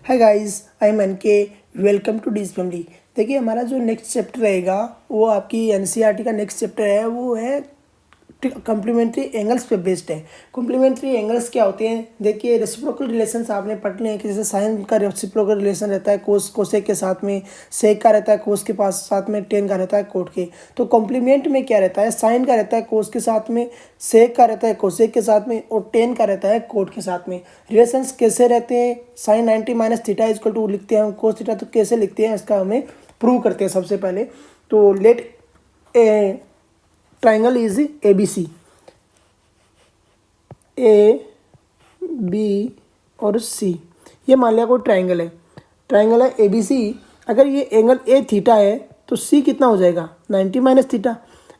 Hi guys, I am NK. Welcome to this family. देखिए, हमारा जो नेक्स्ट चैप्टर रहेगा वो आपकी एनसीईआरटी का नेक्स्ट चैप्टर है, वो है कॉम्प्लीमेंट्री एंगल्स पे बेस्ड है। कॉम्प्लीमेंट्री एंगल्स क्या होते हैं? देखिए, रेसिप्रोकल रिलेशंस आपने पढ़ लिए हैं कि जैसे साइन का रेसिप्रोकल रिलेशन रहता है कोस कोसेक के साथ में, सेक का रहता है कोस के पास साथ में, टेन का रहता है कोट के। तो कॉम्प्लीमेंट में क्या रहता है? साइन का रहता है कोस के साथ में, सेक का रहता है कोसेक के साथ में, और टेन का रहता है कोट के साथ में। रिलेशंस कैसे रहते हैं? Sine 90 minus theta equal to लिखते हैं हम कोस थीटा। तो कैसे लिखते हैं इसका हमें प्रूव करते हैं सबसे पहले। तो let a triangle is ABC, A B और C। ये मान लिया कोई ट्राइंगल है, ट्राइंगल है ABC। अगर ये एंगल A थीटा है तो C कितना हो जाएगा? 90 माइनस थीटा।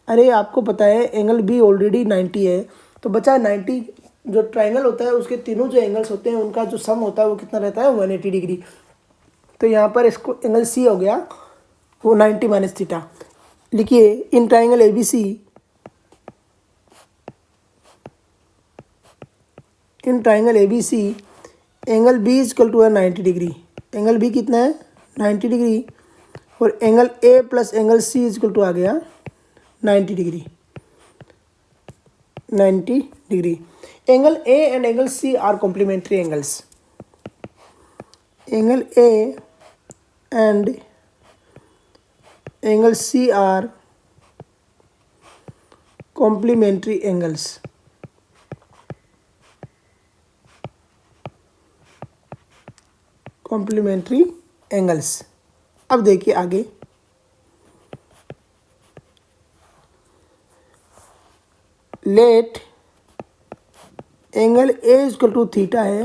अरे आपको पता है एंगल B ऑलरेडी 90 है, तो बचा 90। जो ट्राइंगल होता है उसके तीनों जो एंगल्स होते हैं उनका जो सम होता है वो कितना रहता है? 180 डिग्री। तो यहाँ पर इसको एंगल C हो गया वो 90 माइनस थीटा। लिखिए, in triangle ABC, in triangle ABC angle B is equal to है 90 डिग्री। एंगल B कितना है? 90 डिग्री। और angle A plus angle C is equal to आ गया 90 degree. 90 degree. Angle A and angle C are complementary angles. Angle A and angle C are complementary angles. Complementary angles. अब देखिए आगे, let angle A is equal to theta है,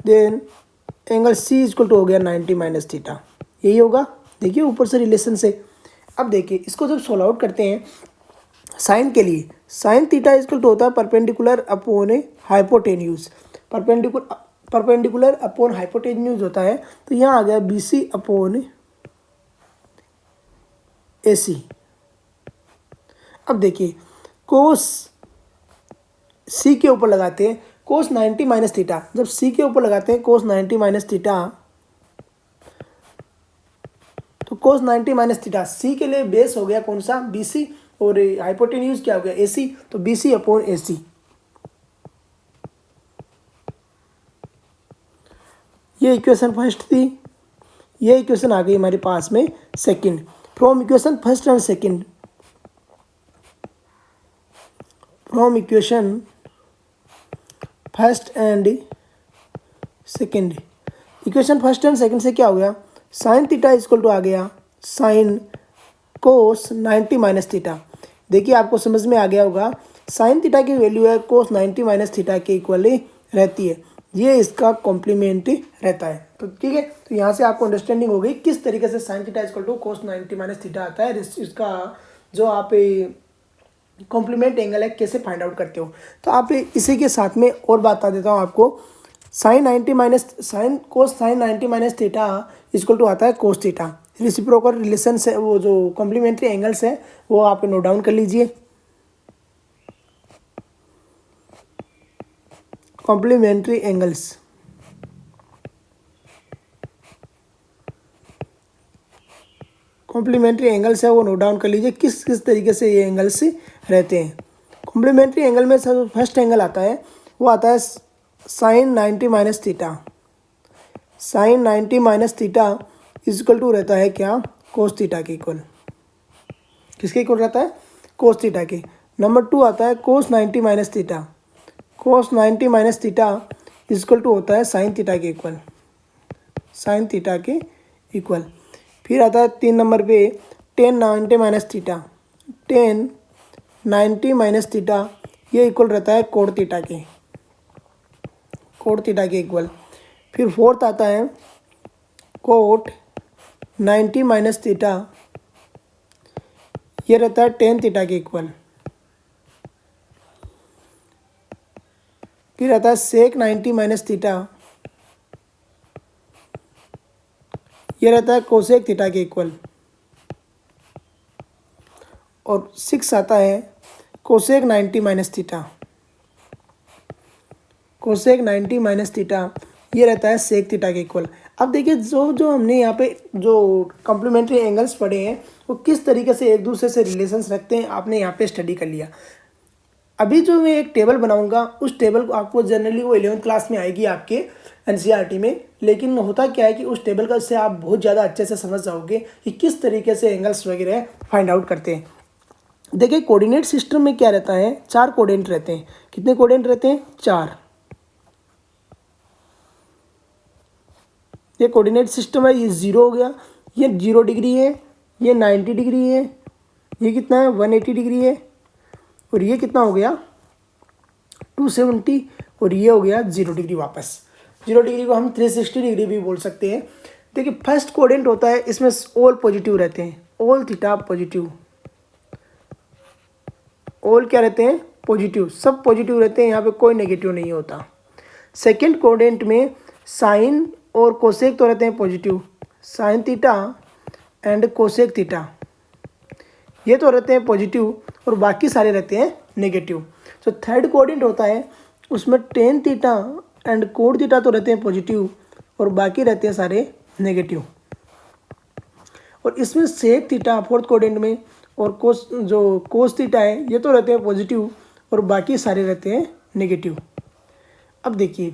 then angle C is equal to हो गया 90 minus theta. यही होगा। देखिए ऊपर से रिलेशन से। अब देखिए इसको जब सोल्व आउट करते हैं साइन के लिए, साइन थीटा इजकल टू होता है perpendicular upon hypotenuse. Perpendicular upon hypotenuse होता है। तो यहाँ आ गया BC अपॉन AC। अब देखिए कोस C के ऊपर लगाते हैं कोस 90 माइनस थीटा। जब C के ऊपर लगाते हैं कोस 90 माइनस थीटा, तो कोस 90 माइनस थीटा C के लिए बेस हो गया कौन सा? BC। और हाइपोटेन्यूज क्या हो गया? AC। तो BC अपॉन AC। ये इक्वेशन फर्स्ट थी, ये इक्वेशन आ गई हमारे पास में second. From equation first and second, from equation first and second, equation first and second से क्या हो गया? साइन थीटा इक्वल टू आ गया साइन कोस 90 माइनस थीटा। देखिए आपको समझ में आ गया होगा, साइन थीटा की वैल्यू है कोस 90 माइनस थीटा के इक्वल रहती है। ये इसका कॉम्प्लीमेंट रहता है। तो ठीक है, तो यहाँ से आपको अंडरस्टैंडिंग हो गई किस तरीके से sine theta equal to cos 90 minus theta आता है। इसका जो आप कॉम्प्लीमेंट एंगल है कैसे फाइंड आउट करते हो। तो आप इसी के साथ में और बता देता हूँ आपको। Sine cos 90 minus theta equal to आता है कोस थीटा। रेसिप्रोकल रिलेशन है, वो जो कॉम्प्लीमेंट्री एंगल्स है वो आप नोट डाउन कर लीजिए। कॉम्प्लीमेंट्री एंगल्स, कॉम्प्लीमेंट्री एंगल्स है वो नोट डाउन कर लीजिए किस किस तरीके से ये एंगल्स रहते हैं। कॉम्प्लीमेंट्री एंगल में सब फर्स्ट एंगल आता है वो आता है sine 90 minus theta. Sine 90 minus theta equal to रहता है क्या? कोस थीटा के इक्वल। किसके इक्वल रहता है? कोस थीटा के। नंबर 2 आता है cos 90 minus theta. Cos 90 minus theta equal to होता है साइन थीटा के इक्वल। साइन थीटा के इक्वल। फिर आता है 3 नंबर पे tan 90 minus theta. Tan 90 minus theta ये इक्वल रहता है कोट थीटा के। कोट थीटा के इक्वल। फिर फोर्थ आता है कोट 90 माइनस थीटा, ये रहता है टेन थीटा के इक्वल। फिर आता है सेक 90 माइनस थीटा, ये रहता है कोसेक थीटा के इक्वल। और 6 आता है cosec 90 minus theta. Cosec 90 minus theta ये रहता है सेक थीटा के इक्वल। अब देखिए जो हमने यहाँ पे जो कॉम्प्लीमेंट्री एंगल्स पढ़े हैं वो किस तरीके से एक दूसरे से रिलेशंस रखते हैं आपने यहाँ पे स्टडी कर लिया। अभी जो मैं एक टेबल बनाऊंगा उस टेबल को आपको जनरली वो 11th क्लास में आएगी आपके एनसीईआरटी में, लेकिन होता क्या है कि उस टेबल का से आप बहुत ज़्यादा अच्छे से समझ जाओगे कि किस तरीके से एंगल्स वगैरह फाइंड आउट करते हैं। देखिए कोऑर्डिनेट सिस्टम में क्या रहता है, 4 कोऑर्डिनेट रहते हैं। कितने कोऑर्डिनेट रहते हैं? 4। ये कोऑर्डिनेट सिस्टम है, ये 0 हो गया, ये 0 डिग्री है, ये 90 डिग्री है, ये कितना है 180 डिग्री है, और ये कितना हो गया 270, और ये हो गया 0 डिग्री। वापस 0 डिग्री को हम 360 डिग्री भी बोल सकते हैं। देखिए फर्स्ट कोऑर्डिनेट होता है, इसमें ऑल पॉजिटिव रहते हैं, ऑल थीटा पॉजिटिव, ऑल क्या रहते हैं? पॉजिटिव, सब पॉजिटिव रहते हैं, यहाँ पे कोई नेगेटिव नहीं होता। सेकंड कोऑर्डिनेट में साइन और कोसेक तो रहते हैं positive, sine theta and cosec theta ये तो रहते हैं पॉजिटिव, और बाकी सारे रहते हैं नेगेटिव। तो थर्ड कोऑर्डिनेट होता है, उसमें tan theta and code theta तो रहते हैं पॉजिटिव, और बाकी रहते हैं सारे नेगेटिव। और इसमें सेक थीटा फोर्थ कोऑर्डिनेट में, और कोस थीटा है ये तो रहते हैं पॉजिटिव, और बाकी सारे रहते हैं नेगेटिव। अब देखिए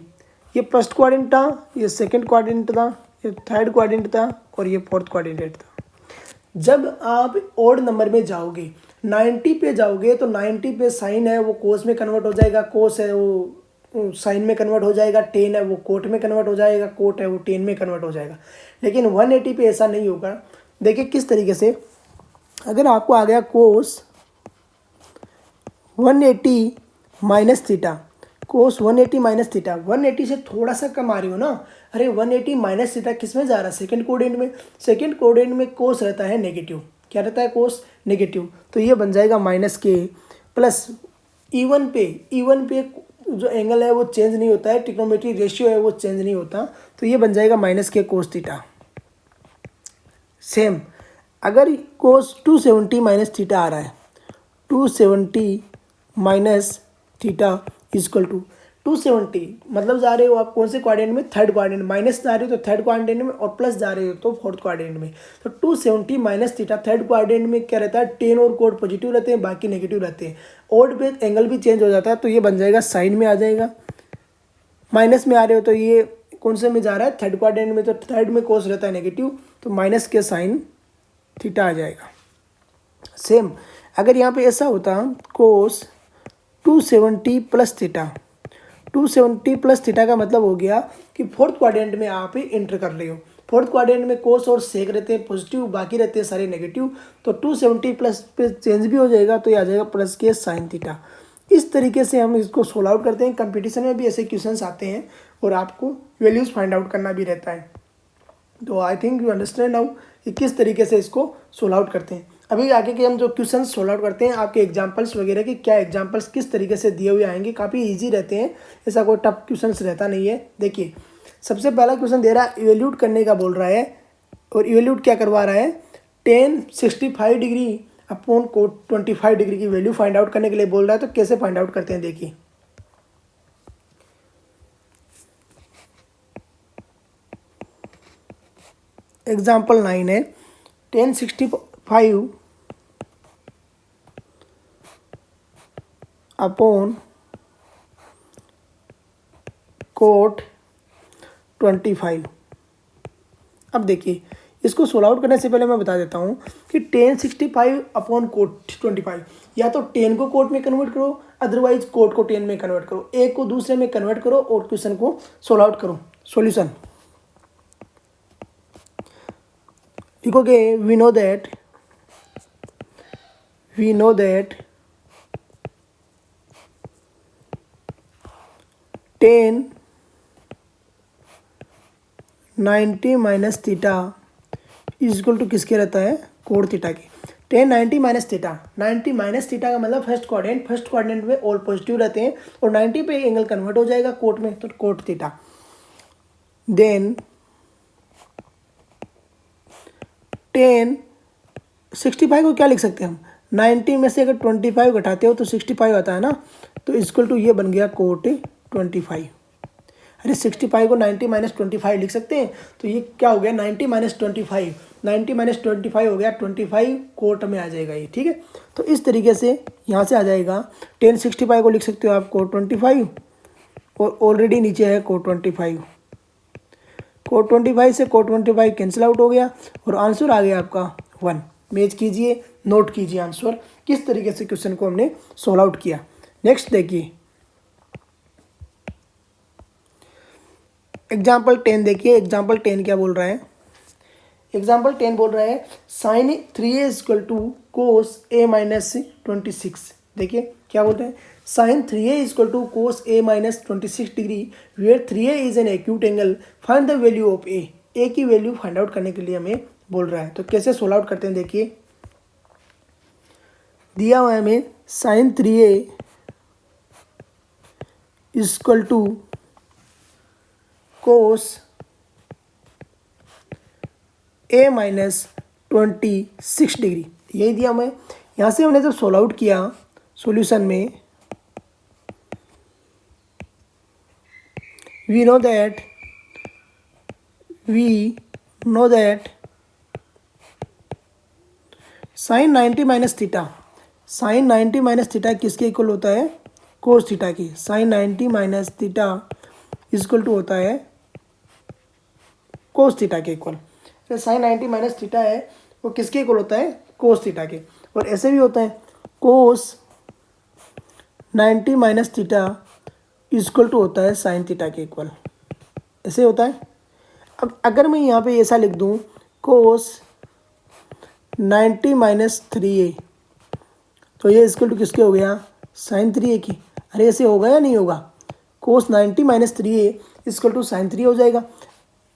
ये फर्स्ट क्वाड्रेंट था, ये सेकंड क्वाड्रेंट था, ये थर्ड क्वाड्रेंट था, और ये फोर्थ क्वाड्रेंट था। जब आप ओड नंबर में जाओगे 90 पे जाओगे तो 90 पे साइन है वो कोस में कन्वर्ट हो जाएगा, कोस है वो साइन में कन्वर्ट हो जाएगा, टेन है वो कोट में कन्वर्ट हो जाएगा, कोट है वो टेन में कन्वर्ट हो जाएगा। लेकिन 180 पे ऐसा नहीं होगा। देखिए किस तरीके से, अगर आपको आ गया कोस 180 माइनस थीटा, कोस 180 माइनस थीटा, 180 से थोड़ा सा कम आ रही हो ना, अरे 180 माइनस थीटा किस में जा रहा है? सेकंड कोऑर्डिनेट में। सेकंड कोऑर्डिनेट में कोस रहता है नेगेटिव, क्या रहता है? कोस नेगेटिव। तो ये बन जाएगा माइनस के प्लस इवन पे जो एंगल है वो चेंज नहीं होता है, ट्रिग्नोमेट्री रेशियो है वो चेंज नहीं होता, तो ये बन जाएगा माइनस के कोस थीटा। सेम अगर कोस 270 माइनस थीटा आ रहा है, 270 माइनस थीटा इजक्वल टू 270, मतलब जा रहे हो आप कौन से क्वाड्रेंट में? Third quadrant. माइनस जा रहे हो तो थर्ड क्वाड्रेंट में, और प्लस जा रहे हो तो फोर्थ क्वाड्रेंट में। तो 270 माइनस थीटा थर्ड क्वाड्रेंट में क्या रहता है? टेन और कोड पॉजिटिव रहते हैं, बाकी नेगेटिव रहते हैं। ओड पे एंगल भी चेंज हो जाता है, तो ये बन जाएगा साइन में आ जाएगा। माइनस में आ रहे हो तो ये कौन से में जा रहा है? थर्ड क्वाड्रेंट में, तो थर्ड में कोस रहता है नेगेटिव, तो माइनस के साइन थीटा आ जाएगा। सेम अगर यहाँ पे ऐसा होता कोस 270 प्लस थीटा, 270 प्लस थीटा का मतलब हो गया कि फोर्थ क्वाड्रेंट में आप इंटर कर रहे हो। फोर्थ क्वाड्रेंट में कोस और सेक रहते हैं पॉजिटिव, बाकी रहते हैं सारे नेगेटिव, तो 270 प्लस पे चेंज भी हो जाएगा, तो ये आ जाएगा प्लस के साइन थीटा। इस तरीके से हम इसको सोल्व आउट करते हैं। कंपटीशन में भी ऐसे क्वेश्चंस आते हैं और आपको वैल्यूज़ फाइंड आउट करना भी रहता है। तो आई थिंक यू अंडरस्टैंड नाउ कि किस तरीके से इसको सोल्व आउट करते हैं। अभी आगे के हम जो क्वेश्चन सोल्व आउट करते हैं, आपके एग्जांपल्स वगैरह के क्या एग्जांपल्स किस तरीके से दिए हुए आएंगे, काफ़ी इजी रहते हैं, ऐसा कोई टफ क्वेश्चन रहता नहीं है। देखिए सबसे पहला क्वेश्चन दे रहा है, इवेल्यूट करने का बोल रहा है, और इवेल्यूट क्या करवा रहा है? Ten 65 degree upon coat 25 degree की वैल्यू फाइंड आउट करने के लिए बोल रहा है। तो कैसे फाइंड आउट करते हैं देखिए। एग्जाम्पल 9 है, टेन 65 अपॉन कोट 25। अब देखिए इसको सोल्व आउट करने से पहले मैं बता देता हूँ कि टेन 65 अपॉन कोट 25, या तो टेन को कोट में कन्वर्ट करो, अदरवाइज कोट को टेन में कन्वर्ट करो, एक को दूसरे में कन्वर्ट करो और क्वेश्चन को सोल्व आउट करो। सॉल्यूशन लिखोगे, we know that tan 90 minus theta is equal to किसके रहता है? कोड थीटा के। Tan 90 minus theta, 90 minus theta का मतलब फर्स्ट क्वाड्रेंट में ऑल पॉजिटिव रहते हैं, और 90 पे एंगल कन्वर्ट हो जाएगा कोट में, तो कोट थीटा। देन टेन 65 को क्या लिख सकते हैं हम? 90 में से अगर 25 घटाते हो तो 65 आता है ना, तो इक्वल टू ये बन गया कोट 25। अरे 65 को 90 माइनस 25 लिख सकते हैं। तो ये क्या हो गया 90 माइनस 25, 90 माइनस 25 हो गया 25 कोट में आ जाएगा ये, ठीक है। तो इस तरीके से यहाँ से आ जाएगा 1065 को लिख सकते हो आप कोट 25, और ऑलरेडी नीचे है कोट 25, कोट 25 से कोट 25 कैंसिल आउट हो गया और आंसर आ गया आपका 1। मैच कीजिए, नोट कीजिए आंसर किस तरीके से क्वेश्चन को हमने सोल्व आउट किया। नेक्स्ट देखिए एग्जाम्पल 10 देखिए, एग्जाम्पल 10 क्या बोल रहा है। एग्जाम्पल 10 बोल रहा है sine 3a equal to cos a minus 26। देखिए क्या बोल रहे हैं, sine 3a equal to cos a minus 26 degree where 3a is an acute angle, find the value of a की वैल्यू फाइंड आउट करने के लिए हमें बोल रहा है। तो कैसे सोल्व आउट करते हैं देखिए, दिया हुआ है हमें sine 3a equal to cos a minus 26 degree, यही दिया हमें। यहाँ से हमने जब सोल्व आउट किया सॉल्यूशन में, we know that sine 90 minus theta, sine 90 minus theta किसके इक्वल होता है, कोस थीटा की। Sine 90 minus theta equal to होता है कोस थीटा के इक्वल। तो साइन 90 माइनस थीटा है वो किसके इक्वल होता है, कोस थीटा के। और ऐसे भी होता है cos 90 minus theta equal to होता है साइन थीटा के इक्वल, ऐसे होता है। अब अगर मैं यहाँ पे ऐसा लिख दूँ कोस 90 माइनस 3a, तो ये इक्वल टू किसके हो गया, साइन 3a की। अरे ऐसे होगा या नहीं होगा, cos 90 minus 3a equal to sine 3 हो जाएगा।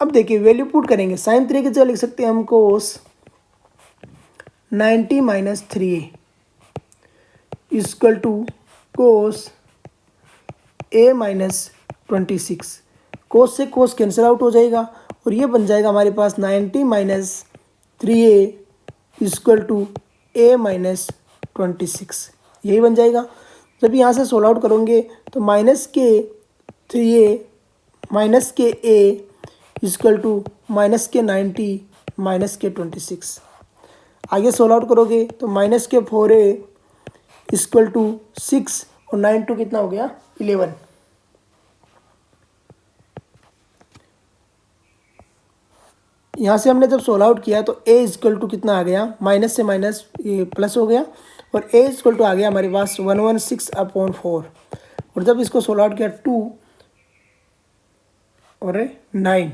अब देखिए वैल्यू पुट करेंगे, साइन 3 की जगह लिख सकते हैं हम cos 90 minus 3a equal to cos a minus 26। Cos से कोस कैंसिल आउट हो जाएगा और ये बन जाएगा हमारे पास 90 minus 3a equal to a minus 26, यही बन जाएगा। जब यहाँ से सोल्व आउट करोगे तो माइनस के 3a माइनस के a इक्वल टू माइनस के 90 माइनस के 26। आगे सोल्व आउट करोगे तो माइनस के 4a इक्वल टू 6 और 9 टू कितना हो गया 11। यहाँ से हमने जब सोल्व आउट किया तो a इक्वल टू कितना आ गया, माइनस से माइनस ये प्लस हो गया और a इक्वल टू आ गया हमारे पास 116/4। और जब इसको सोल्व आउट किया 2 और 9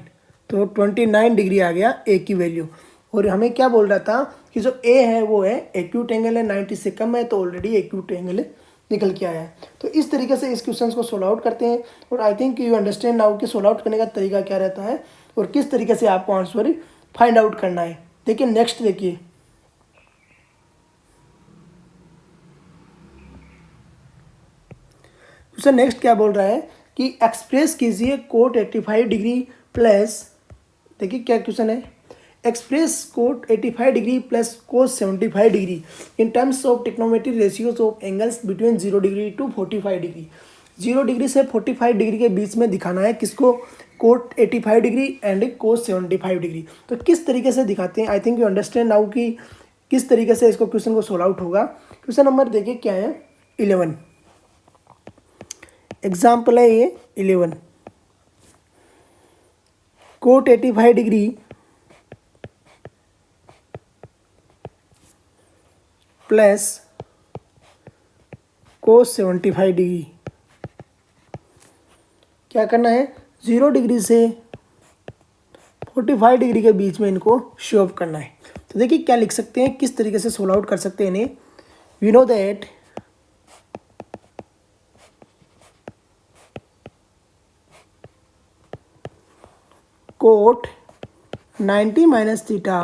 तो 29 डिग्री आ गया a की वैल्यू। और हमें क्या बोल रहा था कि जो a है वो है एक्यूट एंगल है, 90 से कम है तो ऑलरेडी एक्यूट एंगल निकल के आया है। तो इस तरीके से इस क्वेश्चन को सोल्व आउट करते हैं और आई थिंक यू अंडरस्टैंड नाउ कि सोल्व आउट करने का तरीका क्या रहता है और किस तरीके से आपको आंसर फाइंड आउट करना है। देखिए नेक्स्ट देखिए, क्वेश्चन नेक्स्ट क्या बोल रहा है कि एक्सप्रेस कीजिए कोट 85 डिग्री प्लस, देखिए क्या क्वेश्चन है, express cot 85 degree plus cos 75 degree in terms of trigonometric ratios of angles between 0 degree to 45 degree. 0 degree से 45 डिग्री के बीच में दिखाना है किसको, cot 85 degree and cos 75 degree. तो किस तरीके से दिखाते हैं, I think you understand now कि किस तरीके से इसको क्वेश्चन को सोल्व आउट होगा। क्वेश्चन नंबर देखिए क्या है 11, एग्जाम्पल है ये 11, cot 85 degree plus cos 75 degree, क्या करना है 0 डिग्री से 45 डिग्री के बीच में इनको शो ऑफ करना है। तो देखिए क्या लिख सकते हैं, किस तरीके से सोल्व आउट कर सकते हैं इन्हें। We know that cot 90 minus theta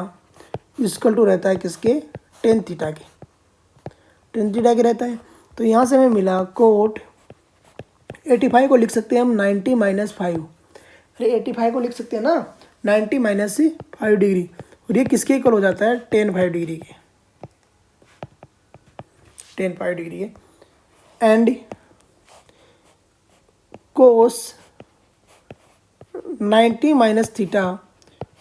equal to रहता है किसके, टेन थीटा के, टेन थीटा के रहता है। तो यहाँ से हमें मिला कोट 85 को लिख सकते हैं हम 90 माइनस 5। अरे 85 को लिख सकते हैं ना 90 माइनस 5 डिग्री और ये किसके इक्वल हो जाता है 10 डिग्री के, 10 डिग्री के। And cos 90 minus theta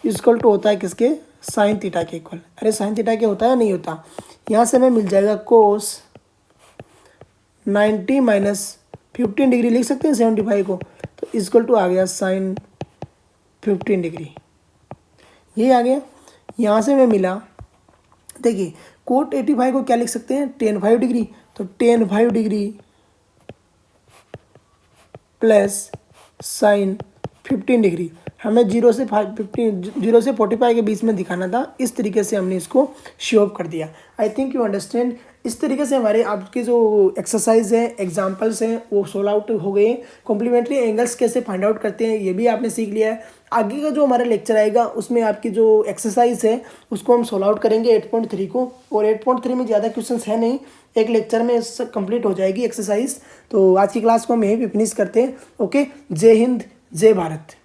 equal to होता है किसके, साइन थीटा के इक्वल। अरे साइन थीटा के होता है या नहीं होता, यहाँ से हमें मिल जाएगा कोस 90 माइनस 15 डिग्री, लिख सकते हैं 75 को, तो इक्वल टू आ गया साइन 15 डिग्री, ये आ गया। यहाँ से हमें मिला, देखिए कोट 85 को क्या लिख सकते हैं, टेन 5 डिग्री, तो ten 5 degree plus sign 15 degree. हमें 0 से 45 के बीच में दिखाना था, इस तरीके से हमने इसको शो ऑफ कर दिया। आई थिंक यू अंडरस्टैंड। इस तरीके से हमारे आपके जो एक्सरसाइज है, एग्जांपल्स हैं, वो सोल्व आउट हो गए। कॉम्प्लीमेंट्री एंगल्स कैसे फाइंड आउट करते हैं ये भी आपने सीख लिया है। आगे का जो हमारा लेक्चर आएगा उसमें आपकी जो एक्सरसाइज है उसको हम सोल्व आउट करेंगे 8.3 को, और 8.3 में ज़्यादा क्वेश्चंस है नहीं, एक लेक्चर में कंप्लीट हो जाएगी एक्सरसाइज। तो आज की क्लास को हम यहीं पे फिनिश करते हैं। ओके, जय हिंद, जय भारत।